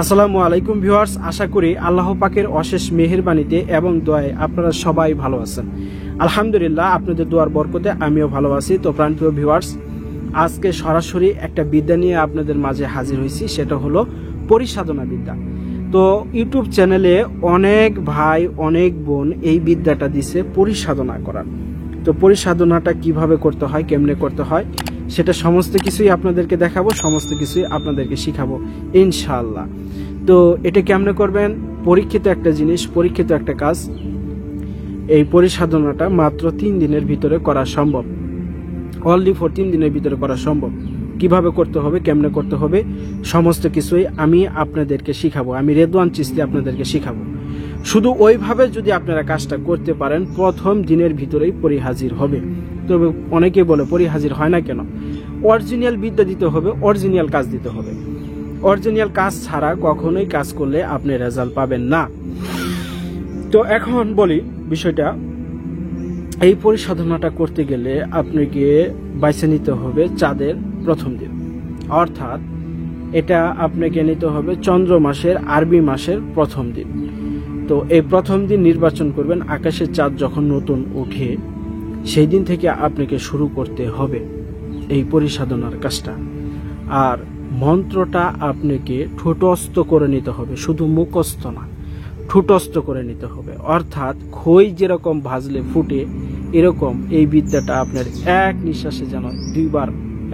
আসসালামু আলাইকুম ভিউয়ার্স, আশা করি আল্লাহ পাকের অশেষ মেহেরবানিতে এবং দোয়ায় আপনারা সবাই ভালো আছেন। আলহামদুলিল্লাহ, আপনাদের দোয়ার বরকতে আমিও ভালো আছি। তো প্রাণপ্রিয় ভিউয়ার্স, আজকে সরাসরি একটা বিদ্যা নিয়ে আপনাদের মাঝে হাজির হয়েছি, সেটা হলো পরিসাধনা বিদ্যা। তো ইউটিউব চ্যানেলে অনেক ভাই অনেক বোন এই বিদ্যাটা দিছে পরিসাধনা করার। তো পরিসাধনাটা কিভাবে করতে হয়, কেমনে করতে হয়, সেটা সমস্ত কিছুই আপনাদেরকে দেখাবো, সমস্ত কিছুই আপনাদেরকে শিখাবো ইনশাআল্লাহ। তো এটা কেমনে করবেন, পরীক্ষিত একটা জিনিস, পরীক্ষিত একটা কাজ। এই পরিসাধনাটা মাত্র 3 দিনের ভিতরে করা সম্ভব, অনলি ফর 3 দিনের ভিতরে করা সম্ভব। কিভাবে করতে হবে, কেমনে করতে হবে, সমস্ত কিছুই আমি আপনাদেরকে শিখাবো। আমি রেদওয়ান চিস্তি আপনাদেরকে শিখাবো। শুধু ওইভাবে যদি আপনারা কাজটা করতে পারেন, প্রথম দিনের ভিতরেই পরিহাজির হবে। তবে অনেকেই বলে পরিহাজির হয় না কেন? অরিজিনাল বিদ্যা দিতে হবে, অরিজিনাল কাজ দিতে হবে। অরিজিনাল কাজ ছাড়া কখনোই কাজ করলে আপনি রেজাল্ট পাবেন না। তো এখন বলি বিষয়টা, এই পরিসাধনাটা করতে গেলে আপনাকে বাইছে নিতে হবে চাঁদের প্রথম দিন, অর্থাৎ এটা আপনাকে নিতে হবে চন্দ্র মাসের আরবি মাসের প্রথম দিন। তো এই প্রথম দিন নির্বাচন করবেন, আকাশের চাঁদ যখন নতুন ওঠে সেই দিন থেকে আপনাকে শুরু করতে হবে এই পরিসাধনার কাজটা। আর মন্ত্রটা আপনাকে ঠোঁটস্থ করে নিতে হবে, শুধু মুখস্থ না, ঠোঁটস্থ করে নিতে হবে। অর্থাৎ খই যেরকম ভাজলে ফুটে, এরকম এই বিদ্যাটা আপনার এক নিঃশ্বাসে যেন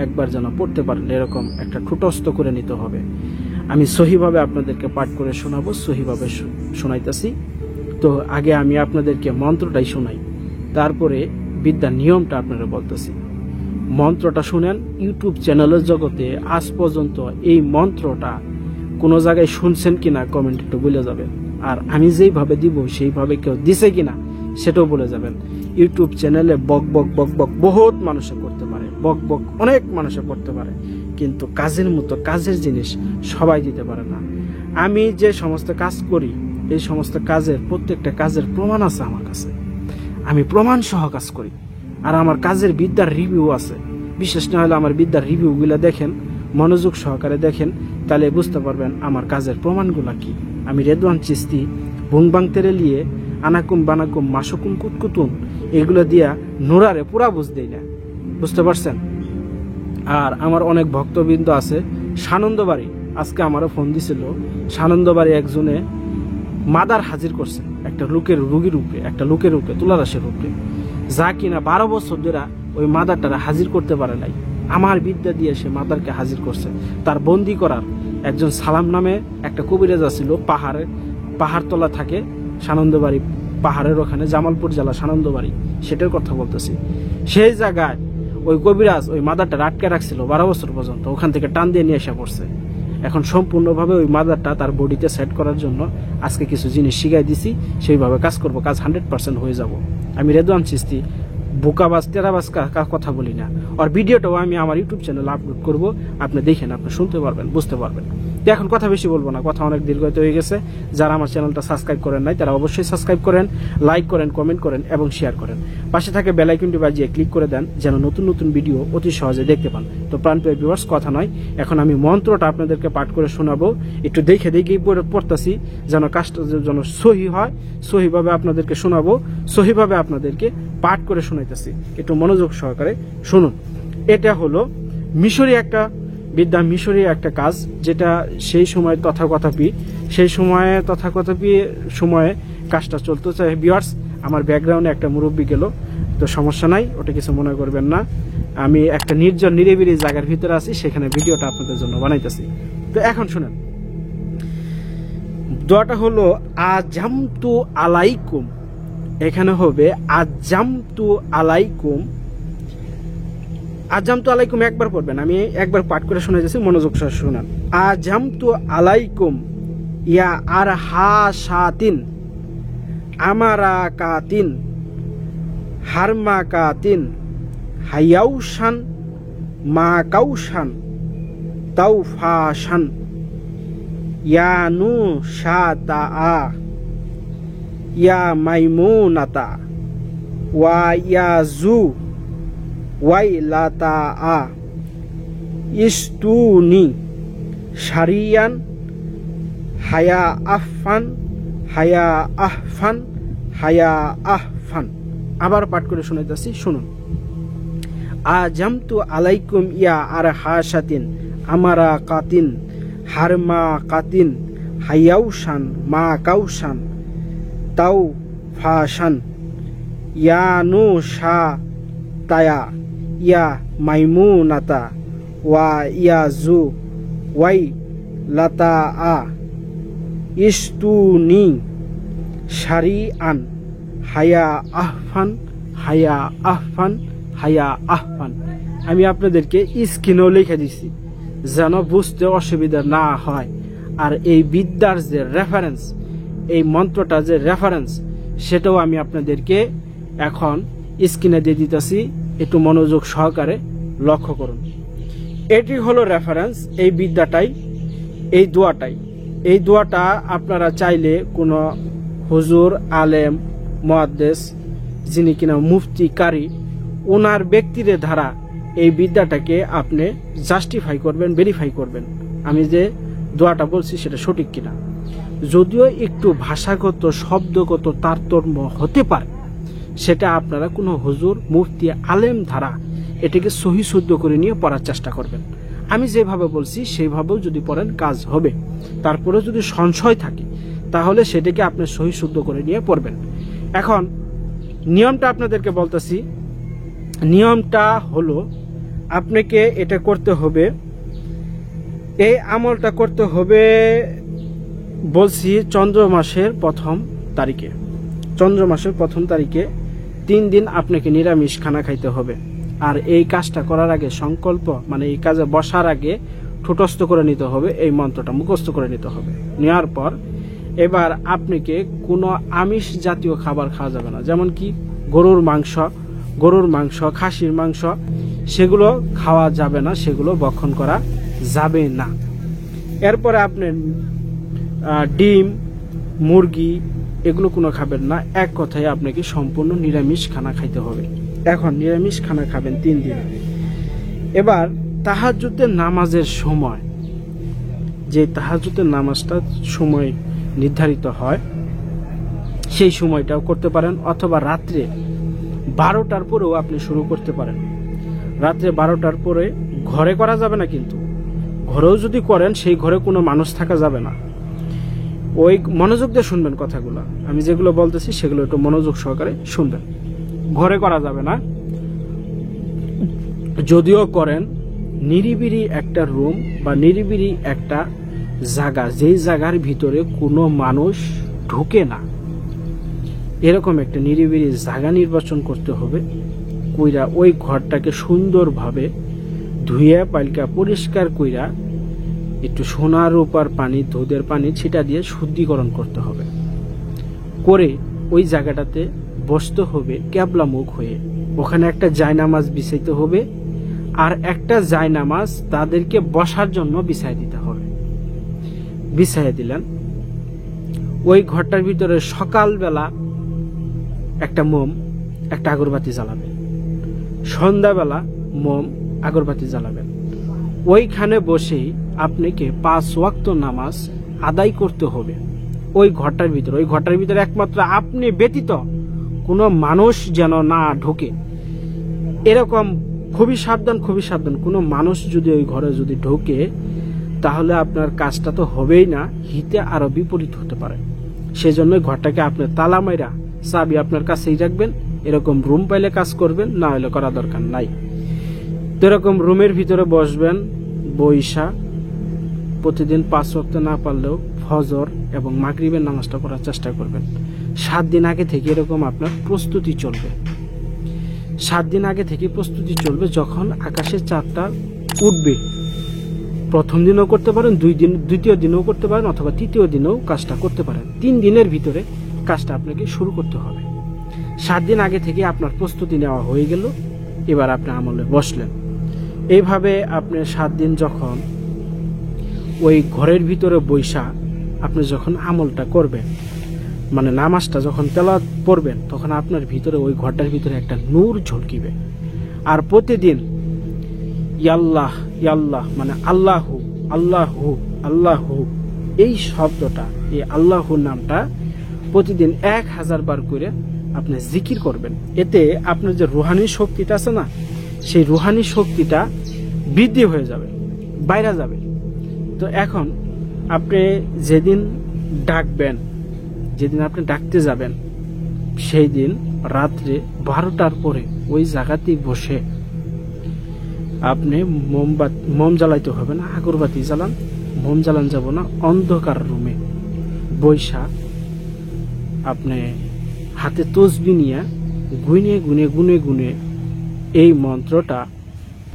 একবার যেন পড়তে পারেন, এরকম একটা ঠোঁটস্থ করে নিতে হবে। আমি সহিভাবে আপনাদেরকে পাঠ করে শোনাবো, সহিভাবে শোনাইতেছি। তো আগে আমি আপনাদেরকে মন্ত্রটাই শোনাই, তারপরে বিদ্যার নিয়মটা আপনারা বলতেছি। মন্ত্রটা শুনেন। ইউটিউব চ্যানেলের জগতে আজ পর্যন্ত এই মন্ত্রটা কোনো জায়গায় শুনছেন কিনা কমেন্ট একটু বলে যাবেন। আর আমি যেইভাবে দিব সেইভাবে কেউ দিছে কিনা সেটাও বলে যাবেন। ইউটিউব চ্যানেলে বক বক বক বক বহুত মানুষে করতে পারে, বক বক অনেক মানুষে করতে পারে, কিন্তু কাজের মতো কাজের জিনিস সবাই দিতে পারে না। আমি যে সমস্ত কাজ করি, এই সমস্ত কাজের প্রত্যেকটা কাজের প্রমাণ আছে আমার কাছে। আমি প্রমাণ সহ কাজ করি, আর আমার কাজের বিদ্যার রিভিউ আছে। বিশেষ না হলে আমার বিদ্যার রিভিউগুলো দেখেন, মনোযোগ সহকারে দেখেন, তাহলে বুঝতে পারবেন আমার কাজের প্রমাণগুলা কি। আমি রেদওয়ান চিস্তি ভুংবাং তেরেলিয়ে আনাকুম বানাকুম মাসকুম কুতকুতুন এগুলো দিয়া নোরারে পুরা বুঝ দেই না, বুঝতে পারছেন? আর আমার অনেক ভক্তবৃন্দ আছে সানন্দবাড়ি, আজকে আমারও ফোন দিছিল। সানন্দবাড়ি একজনে মাদার হাজির করছে একটা রোগীর উপরে, একটা লোকের উপরে, তুলারাসের উপরে, যা কিনা 12 বছর ধরে ওই মাদারটারে হাজির করতে পারে নাই। আমার বিদ্যা দিয়ে সে মাদারকে হাজির করছে। তার বন্দি করার একজন সালাম নামে একটা কবিরাজ ছিল, পাহাড়তলা থাকে সানন্দবাড়ি, পাহাড়ের ওখানে, জামালপুর জেলা সানন্দবাড়ি, সেটার কথা বলতেছি। সেই জায়গায় ওই কবিরাজ ওই মাদারটা আটকে রাখছিল 12 বছর পর্যন্ত, ওখান থেকে টান দিয়ে নিয়ে এসে পড়ছে। এখন সম্পূর্ণভাবে ওই মাদারটা তার বডিতে সেট করার জন্য আজকে কিছু জিনিস শিখাই দিছি, সেইভাবে কাজ করব, কাজ 100% হয়ে যাব। আমি রেদওয়ান চিস্তি বোকাবাজ টেরাবাজ কথা বলি না। আর ভিডিওটাও আমি আমার ইউটিউব চ্যানেলে আপলোড করব, আপনি দেখেন, আপনি শুনতে পারবেন, বুঝতে পারবেন। তো এখন কথা বেশি বলবো না, কথা অনেক দীর্ঘায়িত হয়ে গেছে। যারা আমার চ্যানেলটা সাবস্ক্রাইব করেন নাই তারা অবশ্যই সাবস্ক্রাইব করেন, লাইক করেন, কমেন্ট করেন এবং শেয়ার করেন। পাশে থাকে বেল আইকনটি বাজিয়ে ক্লিক করে দেন, যেন নতুন নতুন ভিডিও অতি সহজে দেখতে পান। তো প্রাণপ্রিয় ভিউয়ার্স, কথা নয়, এখন আমি মন্ত্রটা আপনাদেরকে পাঠ করে শোনাবো। একটু দেখেই পড়তেছি, যেন কাজটা যেন সহি হয়। সহিভাবে আপনাদেরকে শোনাবো, সহিভাবে আপনাদেরকে পাঠ করে শোনাইতেছি, একটু মনোযোগ সহকারে শুনুন। এটা হলো মিশরি একটা বিদ্যা, মিশরি একটা কাজ, যেটা সেই সময় তথাকথাপি সময়ে কাজটা চলতে চায়। ভিউয়ার্স, আমার ব্যাকগ্রাউন্ডে একটা মুরব্বী গেল, তো সমস্যা নাই, ওটা কিছু মনে করবেন না। আমি একটা নির্জন নিরিবিলি জায়গার ভিতরে আছি, সেখানে ভিডিওটা আপনাদের জন্য বানাইতেছি। তো এখন শুনেন, দোয়াটা হলো আজামতু আলাইকুম। এখানে হবে আজামতু আলাইকুম। আজামতু আলাইকুম একবার পড়বেন, আমি একবার পাঠ করে শোনা যাচ্ছি, মনোযোগ সহ শুনান। আজামতু আলাইকুম ইয়া আর হা সাতিন আমারা কাতিন হারমা কাতিন হায়াউশান মা কাউশান তাউফাশান ইয়ানু শাতা আ ইয়া মাইমুনাতা ওয়া ইয়াজু ওয়াইলাতা আ ইস্তুনি শারিয়ান হায়া আহফান, হায়া আহফান, হায়া আহফান। আবার পাঠ করে শোনাইতেছি, শুনুন। আজামতু আলাইকুম ইয়া আর হাসাতিন আমারা কাতিন হারমা কাতিন হায়াউসান মা কাউসান তাও ফাসান ইয়ানু শা তায়া ইয়া মাইমুনাতা ওয়া ইয়াজু ওয়াই লাতা আ ইস্তুনি শারি আন হায়া আহফান, হায়া আহফান, হায়া আহফান। আমি আপনাদেরকে স্ক্রিনেও লিখে দিছি যেন বুঝতে অসুবিধা না হয়। আর এই বিদ্যার যে রেফারেন্স, এই মন্ত্রটা যে রেফারেন্স, সেটাও আমি আপনাদেরকে এখন স্ক্রিনে দিয়ে দিতেছি, একটু মনোযোগ সহকারে লক্ষ্য করুন। এটি হলো রেফারেন্স, এই বিদ্যাটাই, এই দোয়াটাই। এই দোয়াটা আপনারা চাইলে কোনো হুজুর, আলেম, মুহাদ্দিস, যিনি কিনা মুফতি, কারি, ওনার ব্যক্তিদের দ্বারা এই বিদ্যাটাকে আপনি জাস্টিফাই করবেন, ভেরিফাই করবেন আমি যে দোয়াটা বলছি সেটা সঠিক কিনা। যদিও একটু ভাষাগত, শব্দগত তারতম্য হতে পারে, সেটা আপনারা কোনো হুজুর, মুফতি, আলেম দ্বারা এটাকে সহি শুদ্ধ করে নিয়ে পড়ার চেষ্টা করবেন। আমি যেভাবে বলছি সেইভাবেও যদি পড়েন কাজ হবে। তারপরে যদি সংশয় থাকে তাহলে সেটাকে আপনি সহি শুদ্ধ করে নিয়ে পড়বেন। এখন নিয়মটা আপনাদেরকে বলতেছি। নিয়মটা হলো আপনাকে এটা করতে হবে, এই আমলটা করতে হবে বলছি চন্দ্র মাসের প্রথম তারিখে। চন্দ্র মাসের প্রথম তারিখে 3 দিন আপনাকে নিরামিষ খানা খাইতে হবে। আর এই কাজটা করার আগে সংকল্প, মানে এই কাজে বসার আগে ঠোঁটস্থ করে নিতে হবে, এই মন্ত্রটা মুখস্থ করে নিতে হবে। নেওয়ার পর এবার আপনাকে কোনো আমিষ জাতীয় খাবার খাওয়া যাবে না, যেমন কি গরুর মাংস, খাসির মাংস, সেগুলো খাওয়া যাবে না, সেগুলো ভক্ষণ করা যাবে না। এরপরে আপনি ডিম, মুরগি এগুলো কোনো খাবেন না। এক কথায় আপনাকে সম্পূর্ণ নিরামিষ খানা খাইতে হবে। এখন নিরামিষ খানা খাবেন 3 দিন। এবার তাহাজ্জুদের নামাজের সময়, যে তাহাজ্জুদের নামাজটা সময় নির্ধারিত হয়, সেই সময়টাও করতে পারেন, অথবা রাত্রে 12টার পরেও আপনি শুরু করতে পারেন। রাত্রে 12টার পরে ঘরে করা যাবে না, কিন্তু ঘরেও যদি করেন সেই ঘরে কোনো মানুষ থাকা যাবে না। ওই মনোযোগ দিয়ে শুনবেন কথাগুলো, আমি যেগুলো বলতেছি সেগুলো একটু মনোযোগ সহকারে শুনবেন। ঘরে করা যাবে না, যদিও করেন নিরিবিলি একটা রুম বা নিরিবিলি একটা জায়গা, যেই জায়গার ভিতরে কোনো মানুষ ঢুকে না, এরকম একটা নিরিবিলি জায়গা নির্বাচন করতে হবে। কইরা ওই ঘরটাকে সুন্দরভাবে ধুইয়া পাল্কা পরিষ্কার কইরা একটু সোনা রূপার পানি, দুধের পানি ছিটা দিয়ে শুদ্ধিকরণ করতে হবে। করে ওই জায়গাটাতে বসতে হবে ক্যাবলা মুখ হয়ে। ওখানে একটা জায়নামাজ বিছাইতে হবে, আর একটা জায়নামাজ তাদেরকে বসার জন্য বিছাই দিতে হবে। বিছাইয়া দিলেন। ওই ঘরটার ভিতরে সকালবেলা একটা মোম, একটা আগরবাতি জ্বালাবেন। সন্ধ্যাবেলা মোম, আগরবাতি জ্বালাবেন। ওইখানে বসেই আপনাকে 5 ওয়াক্ত নামাজ আদায় করতে হবে ওই ঘরটার ভিতরে। ওই ঘরটার ভিতরে একমাত্র আপনি ব্যতীত কোনো মানুষ যেন না ঢোকে, এরকম খুবই সাবধান, খুবই সাবধান। কোনো মানুষ যদি ওই ঘরে যদি ঢোকে তাহলে আপনার কাজটা তো হবেই না, হিতে আরো বিপরীত হতে পারে। সেজন্য ঘরটাকে আপনি তালা মাইরা চাবি আপনার কাছেই রাখবেন। এরকম রুম পাইলে কাজ করবেন, না হলে করা দরকার নাই। তো এরকম রুমের ভিতরে বসবেন, বৈশা প্রতিদিন 5 ওয়াক্ত না পারলেও ফজর এবং মাগরিবের নামাজটা করার চেষ্টা করবেন। 7 দিন আগে থেকে এরকম আপনার প্রস্তুতি চলবে। 7 দিন আগে থেকে প্রস্তুতি চলবে। যখন আকাশের চাঁদটা উঠবে, প্রথম দিনও করতে পারেন, দ্বিতীয় দিনও করতে পারেন, অথবা তৃতীয় দিনেও কাজটা করতে পারেন। 3 দিনের ভিতরে কাজটা আপনাকে শুরু করতে হবে। 7 দিন আগে থেকে আপনার প্রস্তুতি নেওয়া হয়ে গেল, এবার আপনি আমলে বসলেন। এইভাবে আপনি 7 দিন যখন ওই ঘরের ভিতরে বৈশা আপনি যখন আমলটা করবেন, মানে নামাজটা যখন তেলাওয়াত পড়বেন, তখন আপনার ভিতরে ওই ঘরটার ভিতরে একটা নূর ঝলকিবে। আর প্রতিদিন ইয়াল্লাহ ইয়াল্লাহ, মানে আল্লাহু আল্লাহু আল্লাহু এই শব্দটা, এই আল্লাহর নামটা প্রতিদিন 1000 বার করে আপনি জিকির করবেন। এতে আপনার যে রুহানি শক্তিটা আছে না, সেই রুহানি শক্তিটা বৃদ্ধি হয়ে যাবে, বাইরে যাবে। তো এখন আপনি যেদিন ডাকবেন, যেদিন আপনি ডাকতে যাবেন, সেই দিন রাত্রে 12টার পরে ওই জায়গাতেই বসে আপনি মোম জ্বালাইতে হবে না, আগরবাতি জ্বালান, মোম জ্বালান যাব না, অন্ধকার রুমে বৈশা আপনি হাতে তসবি নিয়ে গুনে গুনে গুনে গুনে এই মন্ত্রটা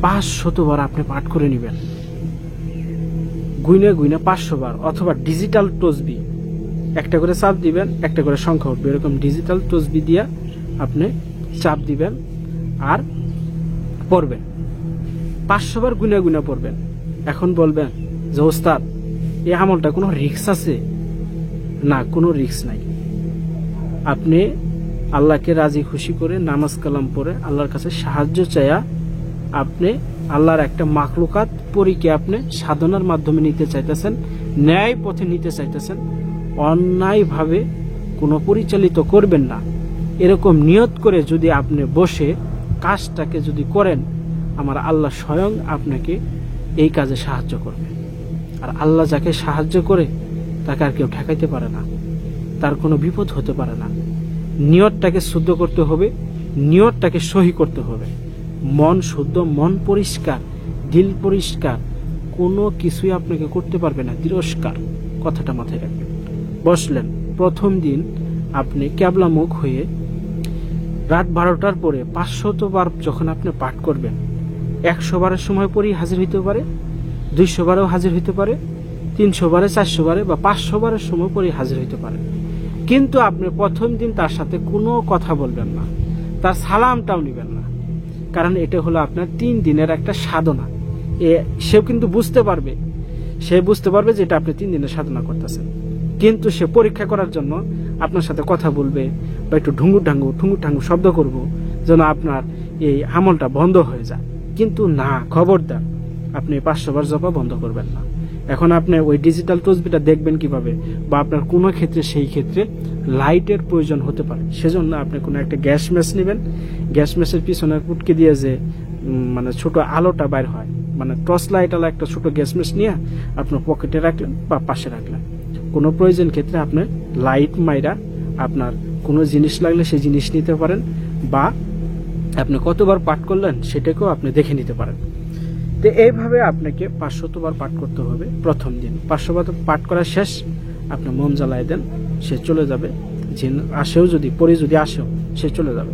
500 বার আপনি পাঠ করে নেবেন। গুনে গুনে 500 বার, অথবা ডিজিটাল তসবি একটা করে চাপ দিবেন, একটা করে সংখ্যা উঠবে, এরকম ডিজিটাল তসবি দিয়া আপনি চাপ দিবেন আর পড়বেন। 500 বার গুনে গুনে পড়বেন। এখন বলবেন যে ওস্তাদ, এই আমলটা কোনো রিস্ক আছে? না, কোনো রিস্ক নাই। আপনি আল্লাহকে রাজি খুশি করে নামাজ কালাম পড়ে আল্লাহর কাছে সাহায্য চাইয়া আপনি আল্লাহর একটা মাখলুকাত পরীকে আপনি সাধনার মাধ্যমে নিতে চাইতেছেন, ন্যায় পথে নিতে চাইতেছেন। অন্যায়ভাবে কোনো পরিচালিত করবেন না, এরকম নিয়ত করে যদি আপনি বসে কাজটাকে যদি করেন, আমার আল্লাহ স্বয়ং আপনাকে এই কাজে সাহায্য করবে। আর আল্লাহ যাকে সাহায্য করে তাকে আর কেউ ঠেকাইতে পারে না, তার কোনো বিপদ হতে পারে না। নিয়তটাকে শুদ্ধ করতে হবে, নিয়তটাকে সহি করতে হবে। মন শুদ্ধ, মন পরিষ্কার, দিল পরিষ্কার, কোনো কিছুই আপনাকে করতে পারবে না তিরস্কার। কথাটা মাথায় রাখবেন। বসলেন, প্রথম দিন আপনি ক্যাবলামুখ হয়ে রাত 12টার পরে 500 বার যখন আপনি পাঠ করবেন, 100 বারের সময় পরেই হাজির হইতে পারে, 200 বারেও হাজির হইতে পারে, 300 বারে, 400 বারে বা 500 বারের সময় পরেই হাজির হইতে পারে। কিন্তু আপনি প্রথম দিন তার সাথে কোনো কথা বলবেন না, তার সালামটাও নেবেন না। কারণ এটা হলো আপনার 3 দিনের একটা সাধনা। সেও কিন্তু বুঝতে পারবে, সে বুঝতে পারবে যে এটা আপনি 3 দিনের সাধনা করতেছেন। কিন্তু সে পরীক্ষা করার জন্য আপনার সাথে কথা বলবে বা একটু ঠুঙ্গুর ঠাঙ্গু শব্দ করব, যেন আপনার এই আমলটা বন্ধ হয়ে যায়। কিন্তু না, খবরদার, আপনি 500 বার জপা বন্ধ করবেন না। এখন আপনি ওই ডিজিটাল তসবিটা দেখবেন কিভাবে, বা আপনার কোনো ক্ষেত্রে সেই ক্ষেত্রে লাইটের প্রয়োজন হতে পারে, সেজন্য আপনি কোনো একটা গ্যাস ম্যাচ নেবেন। গ্যাস ম্যাচের পিছনে কুটকে দিয়ে যে মানে ছোট আলোটা বাইর হয়, মানে টর্চ লাইট আলো একটা ছোট গ্যাস ম্যাচ নিয়ে আপনার পকেটে রাখলেন বা পাশে রাখলেন। কোনো প্রয়োজন ক্ষেত্রে আপনি লাইট মাইরা আপনার কোনো জিনিস লাগলে সেই জিনিস নিতে পারেন, বা আপনি কতবার পাঠ করলেন সেটাকেও আপনি দেখে নিতে পারেন। তো এইভাবে আপনাকে 500 বার পাঠ করতে হবে প্রথম দিন। 500 বার পাঠ করা শেষ, আপনি মোম জ্বালাই দেন, সে চলে যাবে। জিন আসেও যদি পরে যদি আসেও সে চলে যাবে।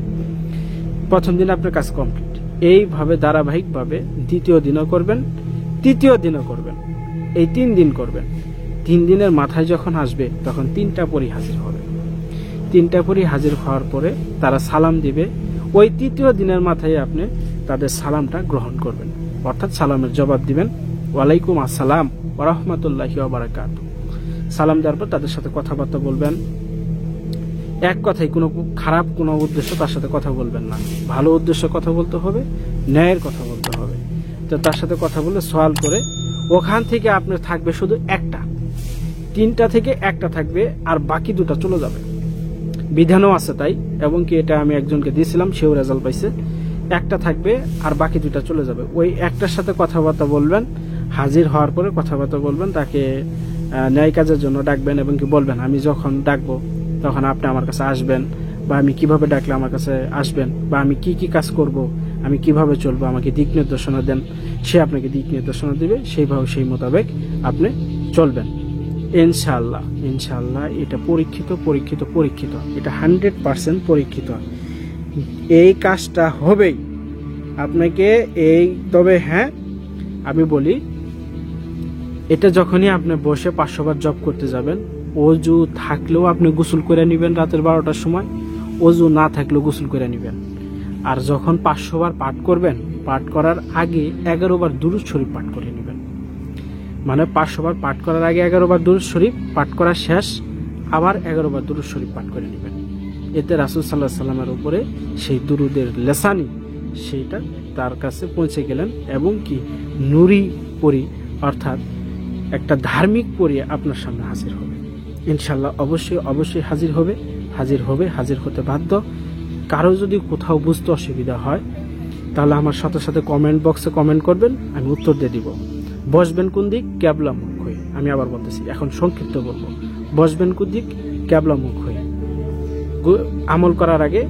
প্রথম দিন আপনার কাজ কমপ্লিট। এইভাবে ধারাবাহিকভাবে দ্বিতীয় দিনও করবেন, তৃতীয় দিনও করবেন, এই 3 দিন করবেন। 3 দিনের মাথায় যখন আসবে তখন 3টা পরি হাজির হবে। 3টা পরি হাজির হওয়ার পরে তারা সালাম দিবে। ওই তৃতীয় দিনের মাথায় আপনি তাদের সালামটা গ্রহণ করবেন, অর্থাৎ সালামের জবাব দিবেন, ওয়ালাইকুম আসসালাম ওয়া রাহমাতুল্লাহি ওয়া বারাকাতুহু। সালাম দেওয়ার পর তাদের সাথে কথাবার্তা বলবেন। এক কথায় কোনো খারাপ কোনো উদ্দেশ্য তার সাথে কথা বলবেন না, ভালো উদ্দেশ্য কথা বলতে হবে, ন্যায়ের কথা বলতে হবে। তো তার সাথে কথা বলে সওয়াল করে ওখান থেকে আপনার থাকবে শুধু একটা, 3টা থেকে একটা থাকবে, আর বাকি 2টা চলে যাবে। বিধানও আছে তাই, এবং কি এটা আমি একজনকে দিয়েছিলাম, সেও রেজাল্ট পাইছে। একটা থাকবে আর বাকি 2টা চলে যাবে। ওই একটার সাথে কথাবার্তা বলবেন, হাজির হওয়ার পরে কথাবার্তা বলবেন, তাকে ন্যায় কাজের জন্য ডাকবেন, এবং কি বলবেন আমি যখন ডাকবো তখন আপনি আমার কাছে আসবেন, বা আমি কিভাবে ডাকলে আমার কাছে আসবেন, বা আমি কি কি কাজ করব, আমি কিভাবে চলবো, আমাকে দিক নির্দেশনা দেন। সে আপনাকে দিক নির্দেশনা দিবে, সেইভাবে সেই মোতাবেক আপনি চলবেন। ইনশাআল্লাহ ইনশাআল্লাহ এটা পরীক্ষিত, এটা 100% পরীক্ষিত। এই কাজটা হবেই আপনাকে। তবে হ্যাঁ, আমি বলি, এটা যখনই আপনি বসে 500 বার জপ করতে যাবেন, অজু থাকলেও আপনি গোসল করে নেবেন রাতের 12টার সময়, অজু না থাকলেও গোসল করে নেবেন। আর যখন 500 বার পাঠ করবেন, পাঠ করার আগে 11 বার দুরূদ শরীফ পাঠ করে নেবেন। মানে 500 বার পাঠ করার আগে 11 বার দুরূদ শরীফ পাঠ করা শেষ, আবার 11 বার দুরূদ শরীফ পাঠ করে নেবেন। এতে রাসূল সাল্লাল্লাহু আলাইহি সাল্লামের উপরে সেই দুরুদের লেসানি সেইটা তার কাছে পৌঁছে গেলেন, এবং কি নুরি পরি, অর্থাৎ একটা ধার্মিক পরিয়ে আপনার সামনে হাজির হবে ইনশাল্লাহ। অবশ্যই অবশ্যই হাজির হবে, হাজির হতে বাধ্য। কারো যদি কোথাও বুঝতে অসুবিধা হয় তাহলে আমার সাথে সাথে কমেন্ট বক্সে কমেন্ট করবেন, আমি উত্তর দিয়ে দিব। বসবেন কোন দিক? ক্যাবলা মুখ হয়ে। আমি আবার বলতেছি, এখন সংক্ষিপ্ত বলবো। বসবেন কোন দিক? ক্যাবলা মুখ হয়ে। আমল করার আগে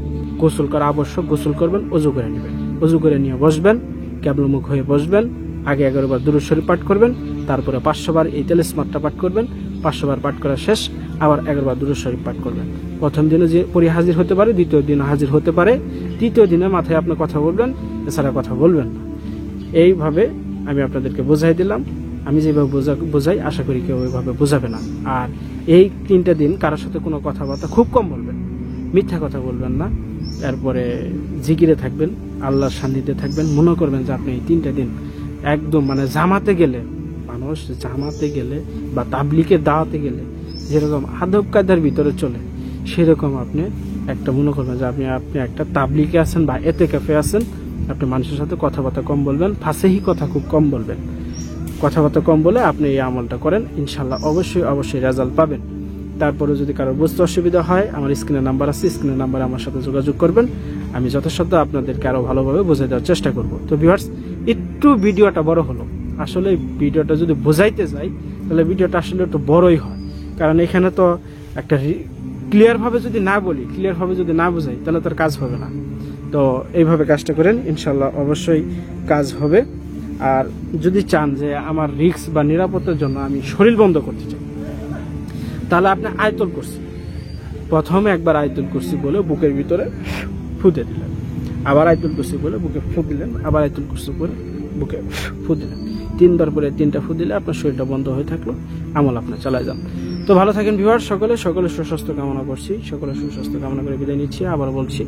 গোসল করা আবশ্যক, গোসল করবেন, অজু করে নেবেন, অজু করে নিয়ে বসবেন, ক্যাবলা মুখ হয়ে বসবেন। আগে 11 বার দুরূদ শরীফ পাঠ করবেন, তারপরে 500 বার এই তালিসমাতটা পাঠ করবেন। 500 বার পাঠ করা শেষ, আবার 11 বার দুরূদ শরীফ পাঠ করবেন। প্রথম দিনে যে পরি হাজির হতে পারে, দ্বিতীয় দিনে হাজির হতে পারে, তৃতীয় দিনে মাথায় আপনি কথা বলবেন, এছাড়া কথা বলবেন না। এইভাবে আমি আপনাদেরকে বোঝাই দিলাম। আমি যেভাবে বোঝাই আশা করি কেউ ওইভাবে বোঝাবে না। আর এই 3টা দিন কারোর সাথে কোনো কথাবার্তা খুব কম বলবেন, মিথ্যা কথা বলবেন না। তারপরে জিকিরে থাকবেন, আল্লাহর সান্নিধ্যে থাকবেন। মনে করবেন যে আপনি এই 3টা দিন একদম মানে জামাতে গেলে, মানুষ জামাতে গেলে বা তাবলিগের দাওয়াতে গেলে যেরকম আদব কায়দার ভিতরে চলে, সেরকম আপনি একটা মনে করবেন যে আপনি একটা তাবলিগে আছেন বা এতেকাফে আছেন। আপনি মানুষের সাথে কথাবার্তা কম বলবেন, ফাসেহি কথা খুব কম বলবেন। কথাবার্তা কম বলে আপনি এই আমলটা করেন, ইনশাল্লাহ অবশ্যই রেজাল্ট পাবেন। তারপরে যদি কারো বুঝতে অসুবিধা হয়, আমার স্ক্রিনে নাম্বার আছে, স্ক্রিনের নাম্বারে আমার সাথে যোগাযোগ করবেন। আমি যথাসাধ্য আপনাদেরকে আরো ভালোভাবে বোঝাই দেওয়ার চেষ্টা করব। তো ভিউয়ার্স, একটু ভিডিওটা বড় হলো। আসলে ভিডিওটা যদি বোঝাইতে যাই তাহলে ভিডিওটা আসলে একটু বড়ই হয়, কারণ এখানে তো একটা ক্লিয়ারভাবে যদি না বলি, ক্লিয়ারভাবে যদি না বোঝাই, তাহলে তার কাজ হবে না। তো এইভাবে কাজটা করেন, ইনশাল্লাহ অবশ্যই কাজ হবে। আর যদি চান যে আমার রিস্ক বা নিরাপত্তার জন্য আমি শরীর বন্ধ করতে চাই, তাহলে আপনি আয়াতুল কুরসি, প্রথমে একবার আয়াতুল কুরসি বলে বুকের ভিতরে ফুঁতে দিলেন, আবার আয়াতুল কুরসি বলে বুকে ফু দিলেন, আবার আয়াতুল কুরসি বলে বুকে ফু দিলেন। 3 বার পরে 3টা ফু দিলে আপনার শরীরটা বন্ধ হয়ে থাকলো, আমল আপনি চালায় যান। তো ভালো থাকেন ভিউয়ার্স, সকলে সুস্বাস্থ্য কামনা করছি, সকলে সুস্বাস্থ্য কামনা করে বিদায় নিচ্ছি। আবার বলছি,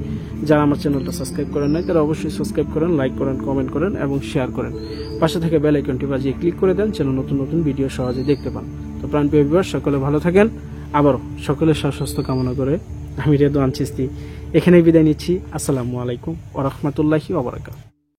যারা আমার চ্যানেলটা সাবস্ক্রাইব করেন নাই তারা অবশ্যই সাবস্ক্রাইব করেন, লাইক করেন, কমেন্ট করেন এবং শেয়ার করেন। পাশে থেকে বেল আইকনটি বাজিয়ে ক্লিক করে দেন, যেন নতুন নতুন ভিডিও সহজে দেখতে পান। তো প্রাণপ্রিয় ভিউয়ার্স, সকলে ভালো থাকেন। আবারও সকলের সুস্বাস্থ্য কামনা করে আমি রেদওয়ান চিস্তি এখানেই বিদায় নিচ্ছি। আসসালামু আলাইকুম ওয়া রাহমাতুল্লাহি ওয়া বারাকাতুহু।